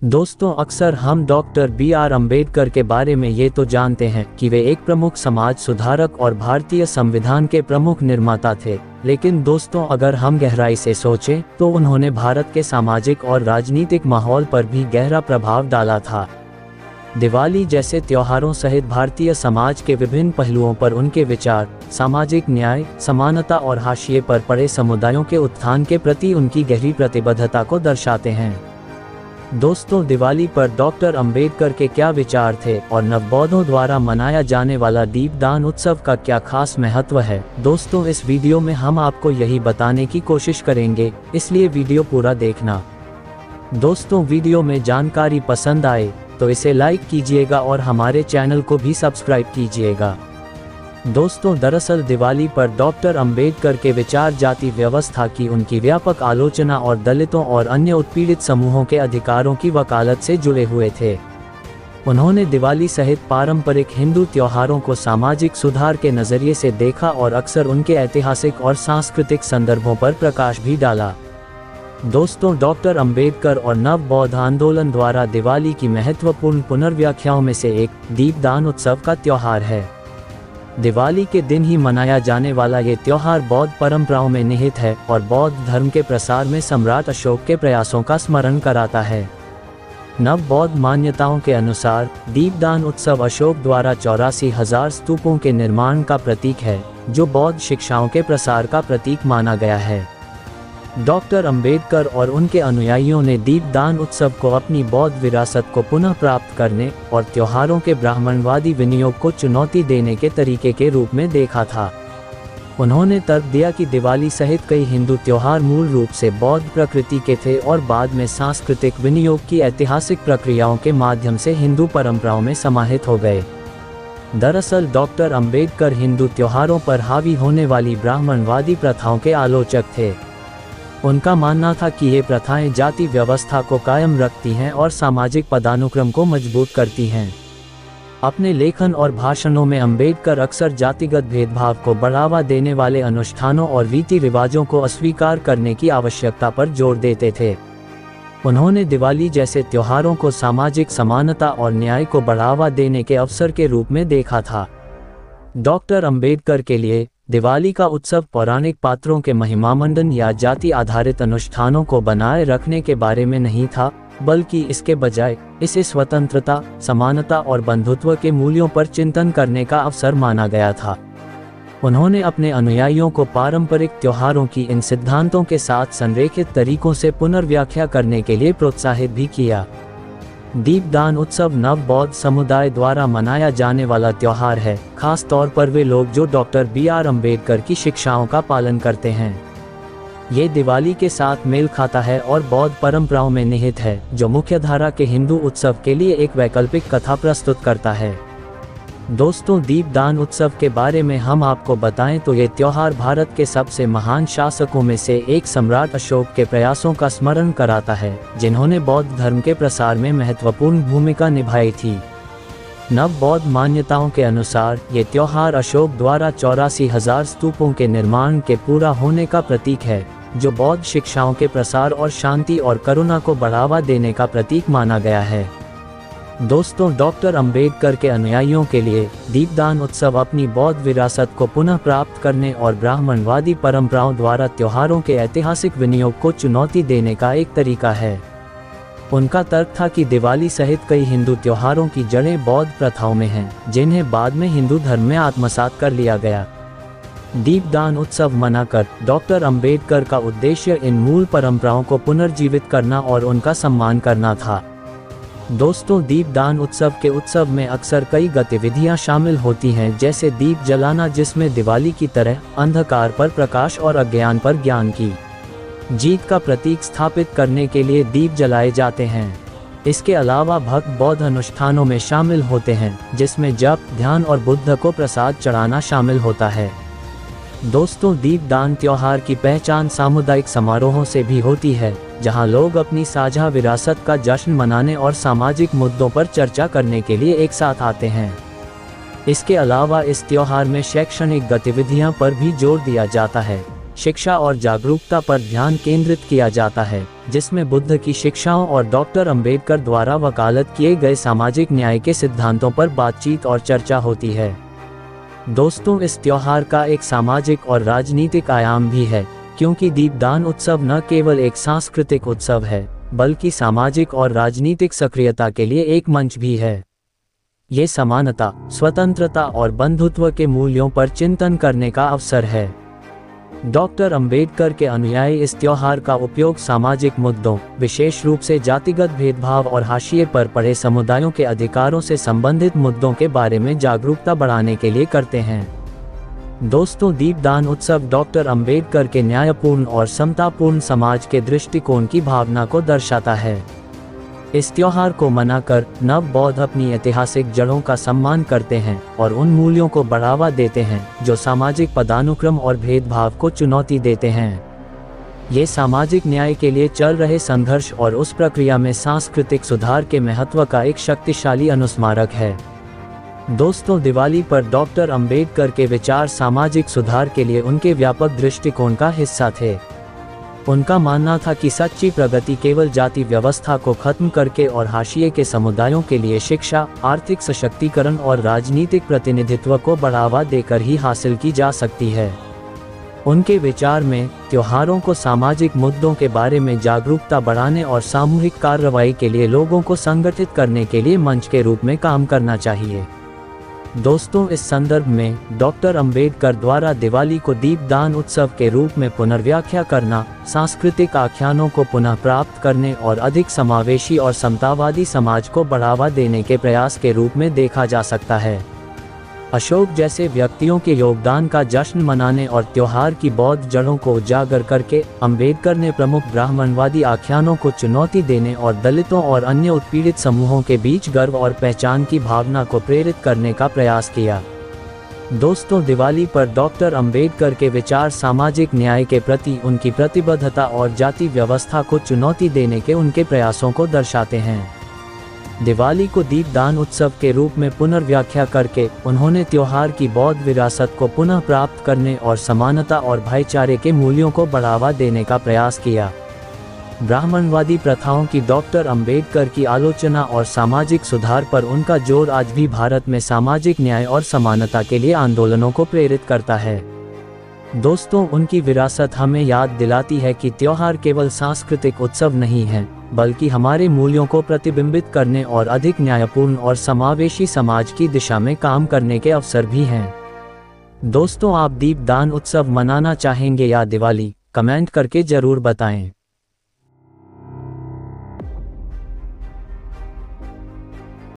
दोस्तों, अक्सर हम डॉक्टर बी.आर. अम्बेडकर के बारे में ये तो जानते हैं कि वे एक प्रमुख समाज सुधारक और भारतीय संविधान के प्रमुख निर्माता थे। लेकिन दोस्तों, अगर हम गहराई से सोचें तो उन्होंने भारत के सामाजिक और राजनीतिक माहौल पर भी गहरा प्रभाव डाला था। दिवाली जैसे त्योहारों सहित भारतीय समाज के विभिन्न पहलुओं पर उनके विचार सामाजिक न्याय, समानता और हाशिए पर पड़े समुदायों के उत्थान के प्रति उनकी गहरी प्रतिबद्धता को दर्शाते हैं। दोस्तों, दिवाली पर डॉक्टर अंबेडकर के क्या विचार थे और नवबौद्धों द्वारा मनाया जाने वाला दीपदान उत्सव का क्या खास महत्व है। दोस्तों, इस वीडियो में हम आपको यही बताने की कोशिश करेंगे, इसलिए वीडियो पूरा देखना। दोस्तों, वीडियो में जानकारी पसंद आए तो इसे लाइक कीजिएगा और हमारे चैनल को भी सब्सक्राइब कीजिएगा। दोस्तों, दरअसल दिवाली पर डॉक्टर अंबेडकर के विचार जाति व्यवस्था की उनकी व्यापक आलोचना और दलितों और अन्य उत्पीड़ित समूहों के अधिकारों की वकालत से जुड़े हुए थे। उन्होंने दिवाली सहित पारंपरिक हिंदू त्योहारों को सामाजिक सुधार के नजरिए से देखा और अक्सर उनके ऐतिहासिक और सांस्कृतिक संदर्भों पर प्रकाश भी डाला। दोस्तों, डॉक्टर अंबेडकर और नव बौद्ध आंदोलन द्वारा दिवाली की महत्वपूर्ण पुनर्व्याख्याओं में से एक दीपदान उत्सव का त्योहार है। दिवाली के दिन ही मनाया जाने वाला ये त्योहार बौद्ध परंपराओं में निहित है और बौद्ध धर्म के प्रसार में सम्राट अशोक के प्रयासों का स्मरण कराता है। नव बौद्ध मान्यताओं के अनुसार दीपदान उत्सव अशोक द्वारा 84,000 स्तूपों के निर्माण का प्रतीक है, जो बौद्ध शिक्षाओं के प्रसार का प्रतीक माना गया है। डॉक्टर अंबेडकर और उनके अनुयायियों ने दीपदान उत्सव को अपनी बौद्ध विरासत को पुनः प्राप्त करने और त्योहारों के ब्राह्मणवादी विनियोग को चुनौती देने के तरीके के रूप में देखा था। उन्होंने तर्क दिया कि दिवाली सहित कई हिंदू त्योहार मूल रूप से बौद्ध प्रकृति के थे और बाद में सांस्कृतिक विनियोग की ऐतिहासिक प्रक्रियाओं के माध्यम से हिंदू परंपराओं में समाहित हो गए। दरअसल डॉक्टर अंबेडकर हिंदू त्योहारों पर हावी होने वाली ब्राह्मणवादी प्रथाओं के आलोचक थे। उनका मानना था कि ये प्रथाएं जाति व्यवस्था को कायम रखती हैं और सामाजिक पदानुक्रम को मजबूत करती हैं। अपने लेखन और भाषणों में अंबेडकर अक्सर जातिगत भेदभाव को बढ़ावा देने वाले अनुष्ठानों और रीति रिवाजों को अस्वीकार करने की आवश्यकता पर जोर देते थे। उन्होंने दिवाली जैसे त्योहारों को सामाजिक समानता और न्याय को बढ़ावा देने के अवसर के रूप में देखा था। डॉक्टर अंबेडकर के लिए दिवाली का उत्सव पौराणिक पात्रों के महिमामंडन या जाति आधारित अनुष्ठानों को बनाए रखने के बारे में नहीं था, बल्कि इसके बजाय इसे स्वतंत्रता, समानता और बंधुत्व के मूल्यों पर चिंतन करने का अवसर माना गया था। उन्होंने अपने अनुयायियों को पारंपरिक त्योहारों की इन सिद्धांतों के साथ संरेखित तरीकों से पुनर्व्याख्या करने के लिए प्रोत्साहित भी किया। दीपदान उत्सव नव बौद्ध समुदाय द्वारा मनाया जाने वाला त्योहार है, खास तौर पर वे लोग जो डॉक्टर बी.आर. अम्बेडकर की शिक्षाओं का पालन करते हैं। ये दिवाली के साथ मेल खाता है और बौद्ध परंपराओं में निहित है, जो मुख्यधारा के हिंदू उत्सव के लिए एक वैकल्पिक कथा प्रस्तुत करता है। दोस्तों, दीपदान उत्सव के बारे में हम आपको बताएं तो ये त्योहार भारत के सबसे महान शासकों में से एक सम्राट अशोक के प्रयासों का स्मरण कराता है, जिन्होंने बौद्ध धर्म के प्रसार में महत्वपूर्ण भूमिका निभाई थी। नव बौद्ध मान्यताओं के अनुसार ये त्योहार अशोक द्वारा 84,000 स्तूपों के निर्माण के पूरा होने का प्रतीक है, जो बौद्ध शिक्षाओं के प्रसार और शांति और करुणा को बढ़ावा देने का प्रतीक माना गया है। दोस्तों, डॉक्टर अंबेडकर के अनुयायियों के लिए दीपदान उत्सव अपनी बौद्ध विरासत को पुनः प्राप्त करने और ब्राह्मणवादी परंपराओं द्वारा त्योहारों के ऐतिहासिक विनियोग को चुनौती देने का एक तरीका है। उनका तर्क था कि दिवाली सहित कई हिंदू त्योहारों की जड़ें बौद्ध प्रथाओं में हैं, जिन्हें बाद में हिंदू धर्म में आत्मसात कर लिया गया। दीपदान उत्सव मनाकर डॉक्टर अंबेडकर का उद्देश्य इन मूल परंपराओं को पुनर्जीवित करना और उनका सम्मान करना था। दोस्तों, दीपदान उत्सव के उत्सव में अक्सर कई गतिविधियां शामिल होती हैं, जैसे दीप जलाना, जिसमें दिवाली की तरह अंधकार पर प्रकाश और अज्ञान पर ज्ञान की जीत का प्रतीक स्थापित करने के लिए दीप जलाए जाते हैं। इसके अलावा भक्त बौद्ध अनुष्ठानों में शामिल होते हैं, जिसमें जप, ध्यान और बुद्ध को प्रसाद चढ़ाना शामिल होता है। दोस्तों, दीपदान त्योहार की पहचान सामुदायिक समारोहों से भी होती है, जहां लोग अपनी साझा विरासत का जश्न मनाने और सामाजिक मुद्दों पर चर्चा करने के लिए एक साथ आते हैं। इसके अलावा इस त्योहार में शैक्षणिक गतिविधियां पर भी जोर दिया जाता है। शिक्षा और जागरूकता पर ध्यान केंद्रित किया जाता है, जिसमें बुद्ध की शिक्षाओं और डॉक्टर अंबेडकर द्वारा वकालत किए गए सामाजिक न्याय के सिद्धांतों पर बातचीत और चर्चा होती है। दोस्तों, इस त्योहार का एक सामाजिक और राजनीतिक आयाम भी है, क्योंकि दीपदान उत्सव न केवल एक सांस्कृतिक उत्सव है, बल्कि सामाजिक और राजनीतिक सक्रियता के लिए एक मंच भी है। ये समानता, स्वतंत्रता और बंधुत्व के मूल्यों पर चिंतन करने का अवसर है। डॉक्टर अंबेडकर के अनुयायी इस त्योहार का उपयोग सामाजिक मुद्दों, विशेष रूप से जातिगत भेदभाव और हाशिए पर पड़े समुदायों के अधिकारों से संबंधित मुद्दों के बारे में जागरूकता बढ़ाने के लिए करते हैं। दोस्तों, दीपदान उत्सव डॉक्टर अंबेडकर के न्यायपूर्ण और समतापूर्ण समाज के दृष्टिकोण की भावना को दर्शाता है। इस त्योहार को मनाकर नव बौद्ध अपनी ऐतिहासिक जड़ों का सम्मान करते हैं और उन मूल्यों को बढ़ावा देते हैं जो सामाजिक पदानुक्रम और भेदभाव को चुनौती देते हैं। ये सामाजिक न्याय के लिए चल रहे संघर्ष और उस प्रक्रिया में सांस्कृतिक सुधार के महत्व का एक शक्तिशाली अनुस्मारक है। दोस्तों, दिवाली पर डॉक्टर अंबेडकर के विचार सामाजिक सुधार के लिए उनके व्यापक दृष्टिकोण का हिस्सा थे। उनका मानना था कि सच्ची प्रगति केवल जाति व्यवस्था को खत्म करके और हाशिए के समुदायों के लिए शिक्षा, आर्थिक सशक्तिकरण और राजनीतिक प्रतिनिधित्व को बढ़ावा देकर ही हासिल की जा सकती है। उनके विचार में त्योहारों को सामाजिक मुद्दों के बारे में जागरूकता बढ़ाने और सामूहिक कार्रवाई के लिए लोगों को संगठित करने के लिए मंच के रूप में काम करना चाहिए। दोस्तों, इस संदर्भ में डॉक्टर अंबेडकर द्वारा दिवाली को दीपदान उत्सव के रूप में पुनर्व्याख्या करना, सांस्कृतिक आख्यानों को पुनः प्राप्त करने और अधिक समावेशी और समतावादी समाज को बढ़ावा देने के प्रयास के रूप में देखा जा सकता है। अशोक जैसे व्यक्तियों के योगदान का जश्न मनाने और त्योहार की बौद्ध जड़ों को उजागर करके अंबेडकर ने प्रमुख ब्राह्मणवादी आख्यानों को चुनौती देने और दलितों और अन्य उत्पीड़ित समूहों के बीच गर्व और पहचान की भावना को प्रेरित करने का प्रयास किया। दोस्तों, दिवाली पर डॉक्टर अंबेडकर के विचार सामाजिक न्याय के प्रति उनकी प्रतिबद्धता और जाति व्यवस्था को चुनौती देने के उनके प्रयासों को दर्शाते हैं। दिवाली को दीपदान उत्सव के रूप में पुनर्व्याख्या करके उन्होंने त्योहार की बौद्ध विरासत को पुनः प्राप्त करने और समानता और भाईचारे के मूल्यों को बढ़ावा देने का प्रयास किया। ब्राह्मणवादी प्रथाओं की डॉक्टर अंबेडकर की आलोचना और सामाजिक सुधार पर उनका जोर आज भी भारत में सामाजिक न्याय और समानता के लिए आंदोलनों को प्रेरित करता है। दोस्तों, उनकी विरासत हमें याद दिलाती है कि त्योहार केवल सांस्कृतिक उत्सव नहीं है, बल्कि हमारे मूल्यों को प्रतिबिंबित करने और अधिक न्यायपूर्ण और समावेशी समाज की दिशा में काम करने के अवसर भी हैं। दोस्तों, आप दीपदान उत्सव मनाना चाहेंगे या दिवाली? कमेंट करके जरूर बताएं।